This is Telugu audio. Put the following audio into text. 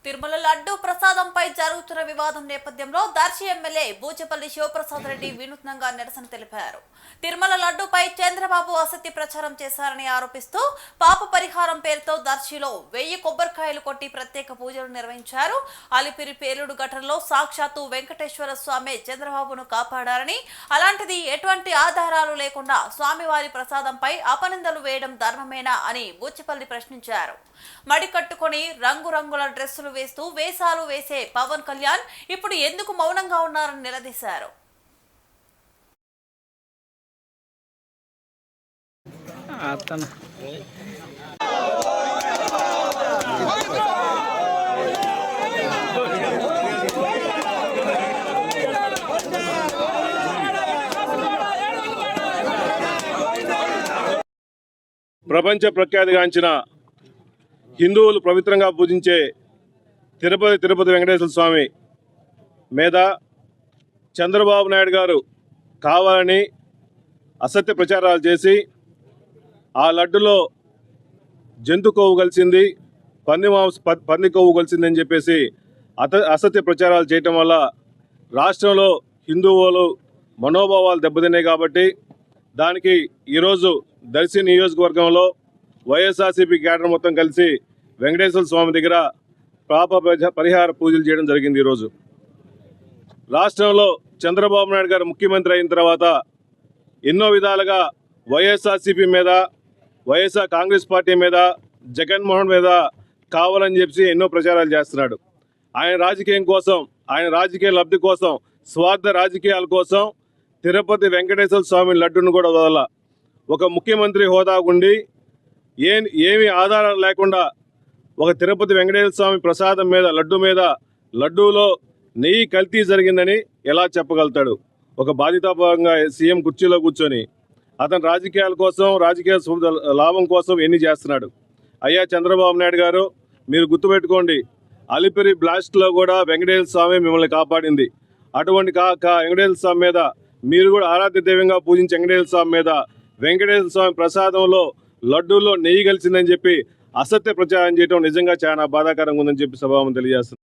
తిరుమల లడ్డు ప్రసాదంపై జరుగుతున్న వివాదం నేపథ్యంలో దర్శి ఎమ్మెల్యే బూచపల్లి శివప్రసాద్ రెడ్డి వినూత్నంగా నిరసన తెలిపారు. తిరుమల లడ్డుపై చంద్రబాబు అసత్య ప్రచారం చేశారని ఆరోపిస్తూ పాప పరిహారం పేరుతో దర్శిలో 1000 కొబ్బరికాయలు కొట్టి ప్రత్యేక పూజలు నిర్వహించారు. అలిపిరి పేలుడు ఘటనలో సాక్షాత్తు వెంకటేశ్వర స్వామి చంద్రబాబును కాపాడారని, అలాంటిది ఎటువంటి ఆధారాలు లేకుండా స్వామివారి ప్రసాదంపై అపనిందలు వేయడం ధర్మమేనా అని బూచపల్లి ప్రశ్నించారు. మడి కట్టుకొని రంగురంగుల డ్రెస్సులు వేస్తూ వేషాలు వేసే పవన్ కళ్యాణ్ ఇప్పుడు ఎందుకు మౌనంగా ఉన్నారని నిలదీశారు. ప్రపంచ ప్రఖ్యాతిగాంచిన హిందువులు పవిత్రంగా పూజించే తిరుపతి వెంకటేశ్వర స్వామి మీద చంద్రబాబు నాయుడు గారు కావాలని అసత్య ప్రచారాలు చేసి ఆ లడ్డులో జంతు కొవ్వు కలిసింది, పంది కొవ్వు కలిసిందని చెప్పేసి అసత్య ప్రచారాలు చేయటం వల్ల రాష్ట్రంలో హిందువులు మనోభావాలు దెబ్బతిన్నాయి. కాబట్టి దానికి ఈరోజు దర్శి నియోజకవర్గంలో వైఎస్ఆర్సీపీ కేడర్ మొత్తం కలిసి వెంకటేశ్వర స్వామి దగ్గర పాప పరిహార పూజలు చేయడం జరిగింది. ఈరోజు రాష్ట్రంలో చంద్రబాబు నాయుడు గారు ముఖ్యమంత్రి అయిన తర్వాత ఎన్నో విధాలుగా వైఎస్ఆర్సీపీ మీద, వైఎస్ఆర్ కాంగ్రెస్ పార్టీ మీద, జగన్మోహన్ మీద కావాలని చెప్పి ఎన్నో ప్రచారాలు చేస్తున్నాడు. ఆయన రాజకీయం కోసం, ఆయన రాజకీయ లబ్ధి కోసం, స్వార్థ రాజకీయాల కోసం తిరుపతి వెంకటేశ్వర స్వామి లడ్డును కూడా వదల ఒక ముఖ్యమంత్రి హోదా ఉండి ఏమి ఆధారాలు లేకుండా ఒక తిరుపతి వెంకటేశ్వర స్వామి ప్రసాదం మీద, లడ్డూలో నెయ్యి కల్తీ జరిగిందని ఎలా చెప్పగలుగుతాడు? ఒక బాధితాభావంగా సీఎం కుర్చీలో కూర్చొని అతను రాజకీయాల కోసం, రాజకీయ లాభం కోసం ఎన్ని చేస్తున్నాడు. అయ్యా చంద్రబాబు నాయుడు గారు, మీరు గుర్తుపెట్టుకోండి, అలిపిరి బ్లాస్ట్లో కూడా వెంకటేశ్వర స్వామి మిమ్మల్ని కాపాడింది. అటువంటి వెంకటేశ్వర స్వామి మీద మీరు కూడా ఆరాధ్య దైవంగా పూజించే వెంకటేశ్వర స్వామి మీద వెంకటేశ్వర స్వామి ప్రసాదంలో లడ్డూలో నెయ్యి కలిసిందని చెప్పి అసత్య ప్రచారం చేయడం నిజంగా చాలా బాధాకరంగా ఉందని చెప్పి సభాముఖంగా తెలియజేస్తున్నారు.